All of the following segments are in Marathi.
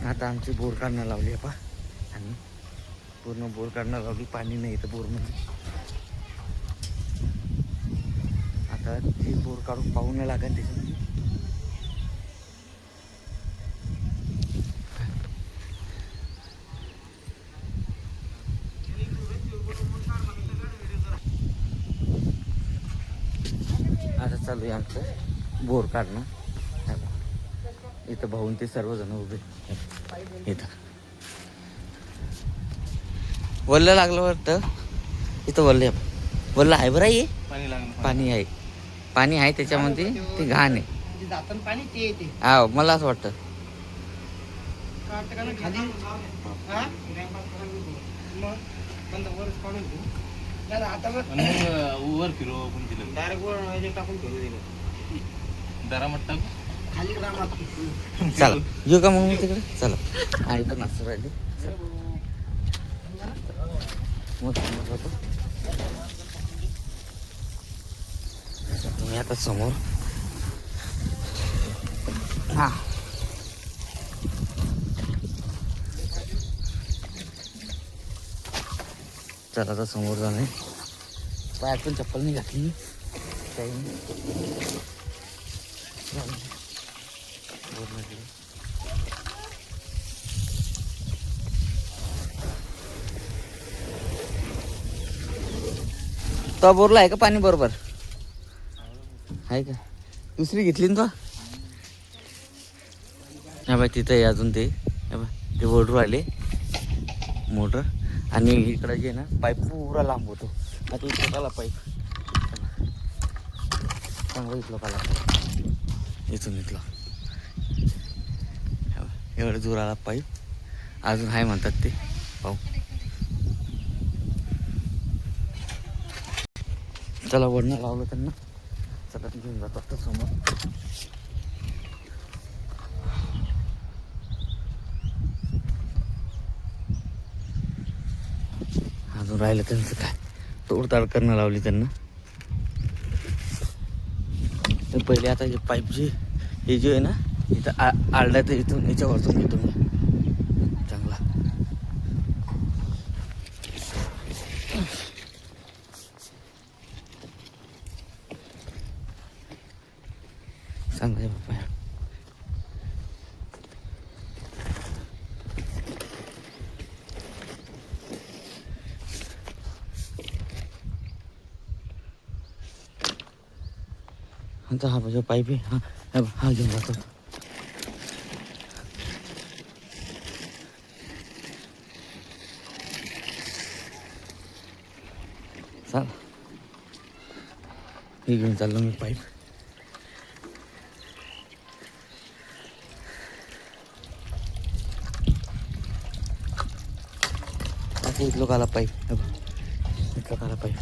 आता आमची बोर काढणं लावली आहे पा आणि पूर्ण बोर काढणं लावली. पाणी नाही तर बोरमध्ये. आता ती बोर काढून पाहून लागेल त्याच्यामध्ये. आता चालू आहे आमचं बोर काढणं. इथं भाऊन ते सर्वजण उभे. इथं वल्ल लागलं वाटतं. इथं वल्ल आहे बरं. ये पाणी आहे. पाणी आहे त्याच्यामध्ये. ते घाण आहे पाणी ते येते. हा मला असं वाटतं. वर फिरो डायरेक्ट वर टाकून फिरू दिलं. दरामट टाकू खाली रामात. चला येऊ का मग तिकडे. चला आई पण असं राहिली. मग तुम्ही आता समोर हा चला आता समोर जाणे. पायात पण चप्पल नाही घातली काही नाही. तो बोरला आहे का पाणी बरोबर आहे का. दुसरी घेतली ना तो. हा बाई तिथं आहे अजून ते. ते ओढू आले मोटर. आणि इकडं जे ना पाईप पुरा लांब होतो. आता इथं आला पाईप चांगला इथलं काला इथून इथला एवढं दूर आला पाईप. अजून आहे म्हणतात ते पाहू. चला वडणं लावलं त्यांना. चला घेऊन जातो आता समोर. अजून राहिलं त्यांचं काय तोडताड करणं लावली त्यांना. तर पहिले आता हे पाईप जे हे जे आहे ना इथं आरड्यात इथून याच्यावरतून घेतो मी चांगला. चांगला आहे बाबा. आता हा जो पाईप आहे हा घेऊन जातो. चाल हे घेऊन चाललो मी पाईप. आता इथलं काला पाईप. इथलं काला पाईप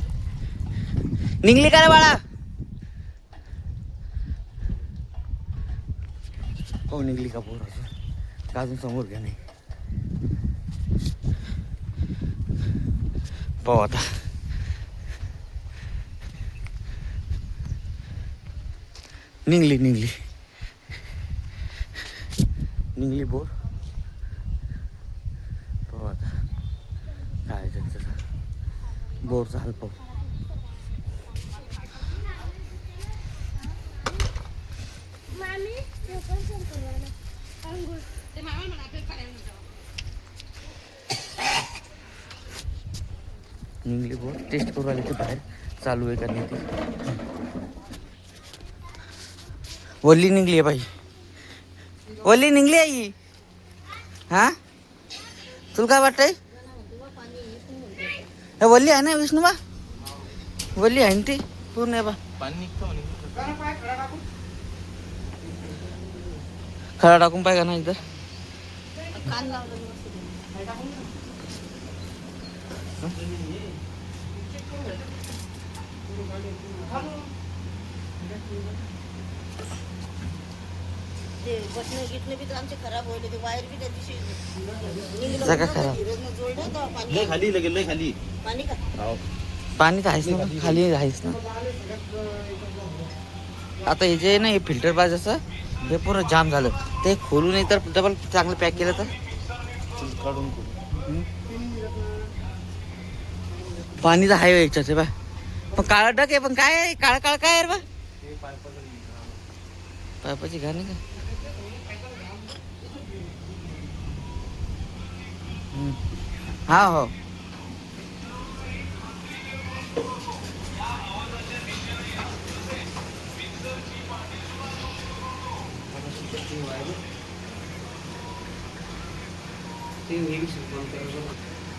निघली का रे बाळा. हो निघली का पोर अजून का अजून समोर घ्या नाही. पाहू आता. निघली निघली निघली बोर. पाहू आता काय त्यांचं बोरचा हाल पाहू. निघली बोर. टेस्ट करू आले ते बाहेर चालू आहे का नाही ती. वल्ली निघली आहे बाई. वल्ली निघली आहे. हा तुला काय वाटतंय. वल्ली आहे ना विष्णूबा. वल्ली आहे ना ती पूर्ण आहे बा. खडा टाकून पाहिजे ना इथं. खराब होईल. वायर बी त्या दिवशी खाली लगेल खाली पाणी का. पाणी तर आहेच ना खाली आहेच ना. आता हे जे आहे ना हे फिल्टर बाजाचं हे पुरं जाम झालं. ते खोलू नाही तर डबल चांगलं पॅक केलं तर काढून पाणी तर आहे याच्यात बा. पण काळा डक आहे. पण काय आहे काळा काळा काय आहे रे बा? पायपाची घाण आहे का? हा हो.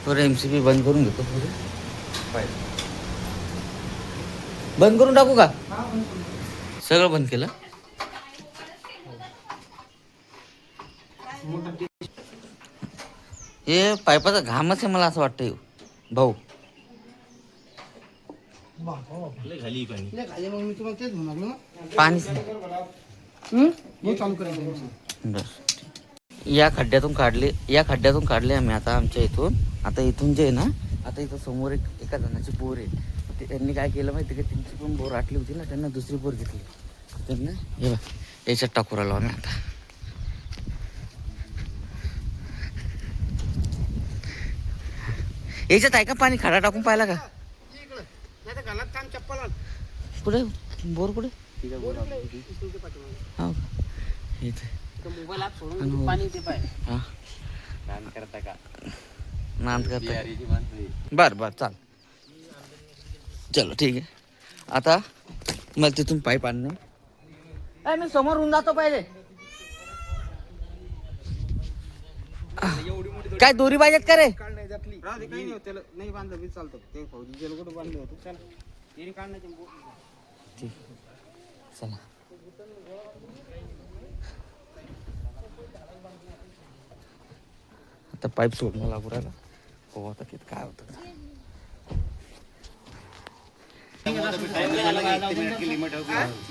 थोडं MCB बंद करून घेतो. बंद करून टाकू का? सगळं बंद केलं. हे पाईपाचा घामच आहे मला असं वाटतं भाऊ. खाली पाणी बस. या खड्ड्यातून काढले आम्ही आता आमच्या इथून. आता इथून जे आहे ना, आता इथं समोर एका जणाची बोर आहे. त्यांनी काय केलं माहिती का, त्यांची पण बोर आटली होती ना, त्यांना दुसरी बोर घेतली. त्यांना हे बघ याच्यात टाकू राहिलो आम्ही आता. याच्यात आहे का पाणी? खडा टाकून पाहिला का? कुठे बोर कुठे? हा इथे नांद करता. बर चाल. चलो ठीक आहे. आता मला तिथून पाईप आणणे. मी समोर होऊन जातो पहिले. काय दोरी पाहिजेत का रे? नाही बांधलं चालतं. ते फौजी कुठं बांधलं होतं. चला आता पाईप सोडणं लागू राहिला. हो आता किती काय होतं.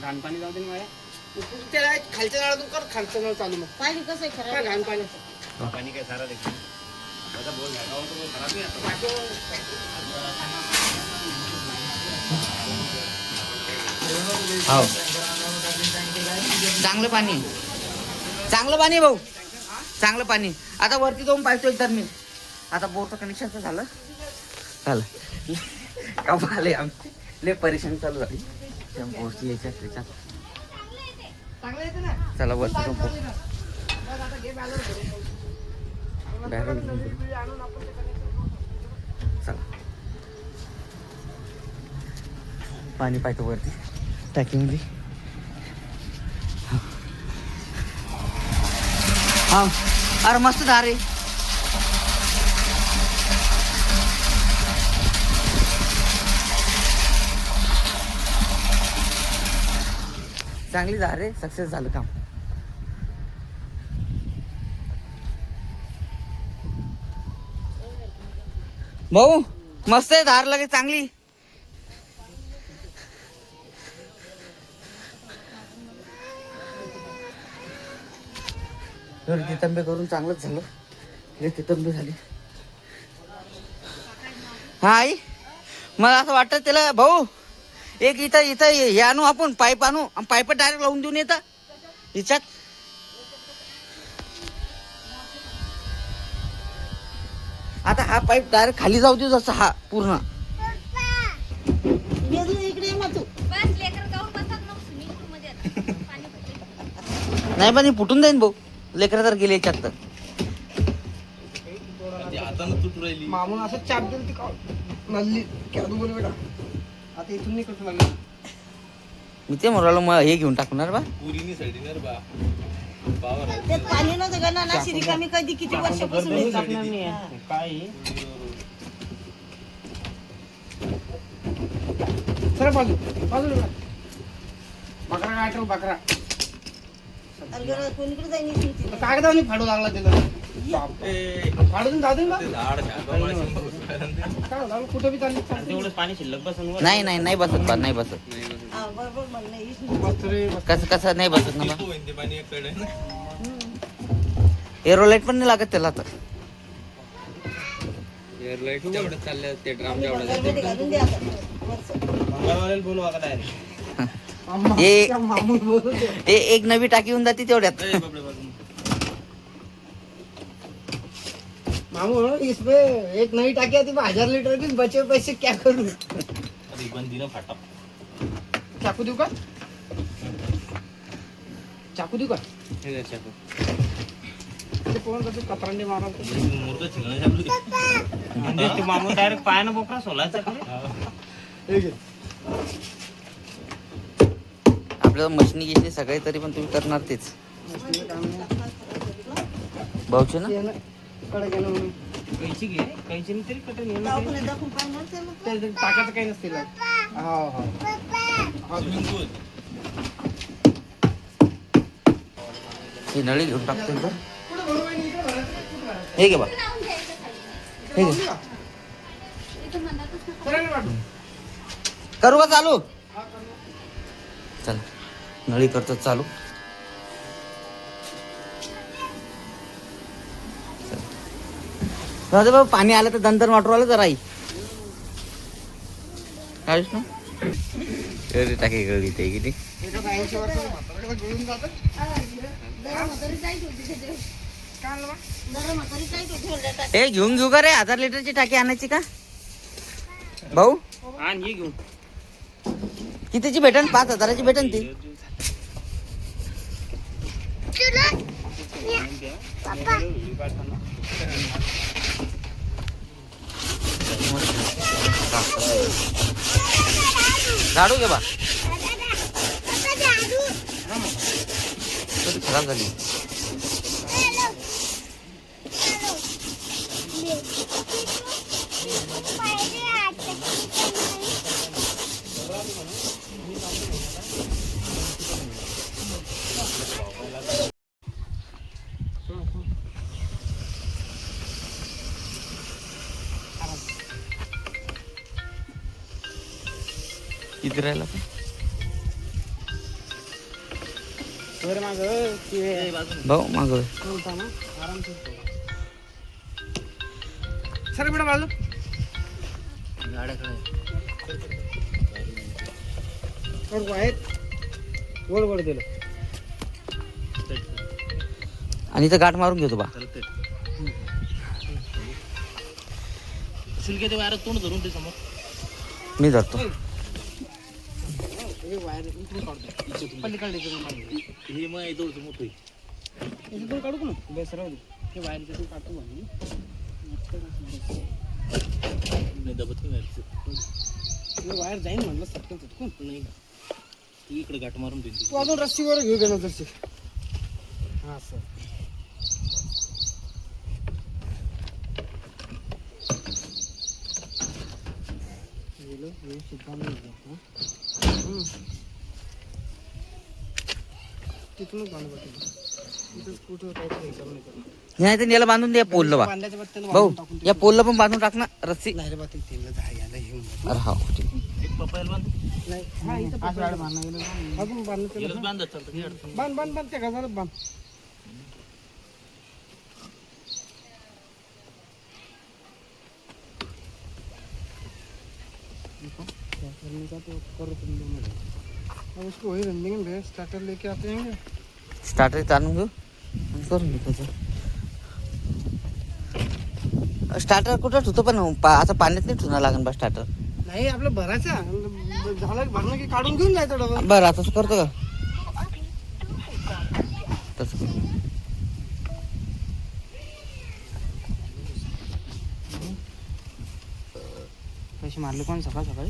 घाणपाणी जाऊ दे माझ्या खालच्या नळातून कर. खालचं नळ चालू. पाणी कसं आहे खराब? घाण पाणी काय सारा देखील हो चांगलं पाणी भाऊ. चांगलं पाणी. आता वरती जाऊन पाहतो तर मी. आता बोरचं कनेक्शनचं झालं का आले आमची लय परेशानी चालू झाली त्या बोरची याच्यात. चला वरती जाऊन चला पाणी पाहतो वरती टाकीमध्ये. हा अरे मस्त धार आहे. चांगली धार आहे. सक्सेस झालं काम. भाऊ मस्त आहे धार लगे चांगली. तितंबे करून चांगलंच झालं. तितंबे झाली. हा आई मला असं वाटतं त्याला भाऊ एक इथं हे आणू आपण. पाईप आणू आणि पाईप डायरेक्ट लावून देऊन येतं हिच्यात. आता हा पाईप डायरेक्ट खाली जाऊ देऊ जसं हा पूर्ण. नाही पण फुटून जाईन भाऊ. लेकरं तर गेले याच्यात तर. मामून असं चाप देईल ती नल्ली बोल बेटा. आता इथून नाही कसं लागलं. मी ते म्हणालो मग हे घेऊन टाकणार बा. पाणी नव्हतं का ना रिकामी कधी किती वर्षापासून काय सर बाजू बकरा काय ठेव बकरा. कोणीकडे जाईन कागदावनी फाडू लागला त्याला. फाडून जाऊ दे ना. कुठं बी चालली. तेवढं पाणी शिल्लक बसून नाही बसत बा. नाही बसत. बरोबर म्हणणं. कसं नाही बसत ना बा. एरोलाईट पण नाही लागत त्याला तर. एअरलाईट जेवढं चाललं ते ड्राम जेवढं घालून द्या आता. मंगळवारी बोलू आता डायरेक्ट. मामून बोलतो. एक नवी टाकी होऊन जाते तेवढ्यात. मामू इसमें एक नई टाकी आती 1000 लीटर की, बचे पैसे क्या करूं? फाटा चाकू देऊ का? चाकू देऊ का? हे घ्या चाकू. ते कोण कसं कपरांनी मारत मुर्गा चिकन ते मामून डायरेक्ट पायानं बोकरा सोलायचा का रे? आपल्याला मशनी घेतली सगळे तरी पण तुम्ही करणार तेच. भाऊचे ना कडे गेलं म्हणून कैची घे कैचीने तरी कटर नेलं दवाखान्यात दाखवून पाहिलं ते मग. ते टाकायचं काही नसते हो हो ही नळी घेऊन टाकतो तर. हे घे बा, हे घे. करू का चालू? चल नळी करतो चालू. राहू बाबा, पाणी आलं तर दंतर वाटू आलं जरा आई. काय ना टाकी गळली ते किती. एका 80 वर्षाचं म्हातारं गळून जातं. जरा म्हातारी टाईट होती त्याच्यावर. काय आलं बा? जरा म्हातारी टाईट होती ओरड्या टाकीत. हे घेऊन घेऊ का रे 1000 लिटरची टाकी आणायची का भाऊ? आण ये घेऊन. कितीची भेटन? 5000ची भेटन ती. झाडू घे बा, कधी खराब झाली. किती राहिला पण? वर माग ते भाऊ माग कोणता ना आराम से सर बेटा बाजू वर आहेत वर दिलं आणि इथं गाठ मारून घेतो बा. सिल्के ते वायर तोंड धरून ते समोर मी धरतो. हे वायर इकडून काढतो पलीकडे इकडून काढतो. हे मग इथं मोठं आहे. इकडून काढू का ना बेस राहू दे. हे वायर तिथून काढतो म्हणून नाही दबत नाही व्हायचं. हे वायर जाईन म्हणलं सटकन सटकून. नाही तू इकडे गाठ मारून देईल. तू अजून रस्सीवर घेऊ गेलो तशी. हा सर तिथूनच बांधू तिथंच कुठं काहीतरी करू नये. नाही तर याला बांधून दे पोलला बा. बांधायच्या बत्त्याला भाऊ बांधून टाकून या पोलला पण बांधून टाक ना रस्सी. नाही रे बा ते तेल याला घेऊन अरे हा ठीक आहे. एक पप्पायला बांध. नाही हा इथं असं बांधणं गेलं अजून बांधणं गेलंच केलं बांधत चालतं काही अडचण बांध बांध बांध त्या गजारात बांध. अब उसको वही रनिंग में स्टार्टर लेके आते हैं. स्टार्टर आणून घेऊ करून घेऊ त्याचं. स्टार्टर कुठं ठेवतो पण आता पाण्यात नाही ठेवणार लागेल बा स्टार्टर. नाही आपलं भरायचं झालं की भरणं की काढून घेऊन जायचं डबल. बरं आता तसं करतो का तसं करू. पैसे मारले कोण सकाळ सकाळी.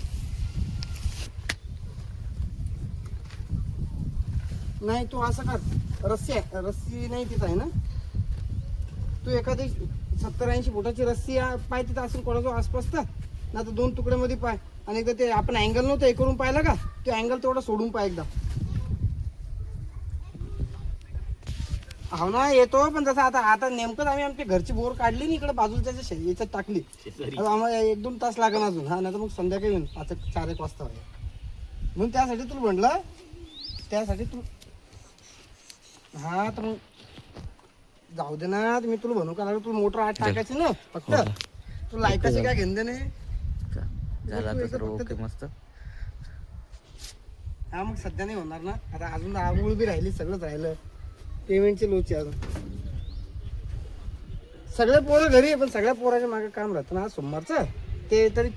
नाही तू असं कर रस्सी नाही तिथं आहे ना. तू एखादी 70-80 फुटाची रस्सी पाय तिथं असेल कोणाचा आसपास तर ना तर 2 तुकड्यामध्ये पाय. आणि एकदा ते आपण अँगल नव्हतं हे करून पाहिलं का ते अँगल तेवढा सोडून पाय एकदा. हो ना येतो पण जसं आता नेमकंच आम्ही आमच्या घरची बोर काढली आणि इकडे बाजूच्या याच्यात टाकली. आम्हाला 1-2 तास लागेल अजून. हा नाही तर मग संध्याकाळी येऊन 4-1 वाजता म्हणून त्यासाठी तुला म्हणलं. त्यासाठी तू हा तर मग जाऊ दे ना. मी तुला म्हणू का लागलो. तुला मोटर आत टाकायची ना फक्त. तू लायकाची काय घेणं नाही. झालं आता सर्व ओके मस्त. हा मग सध्या नाही होणार ना, आता अजून आंघोळ बी राहिली, सगळंच राहिलं, पेमेंटचे लोचे अजून. सगळे पोरं घरी आहे, पण सगळ्या पोराच्या मागे काम राहतं ना, आज सोमवारचं ते तरी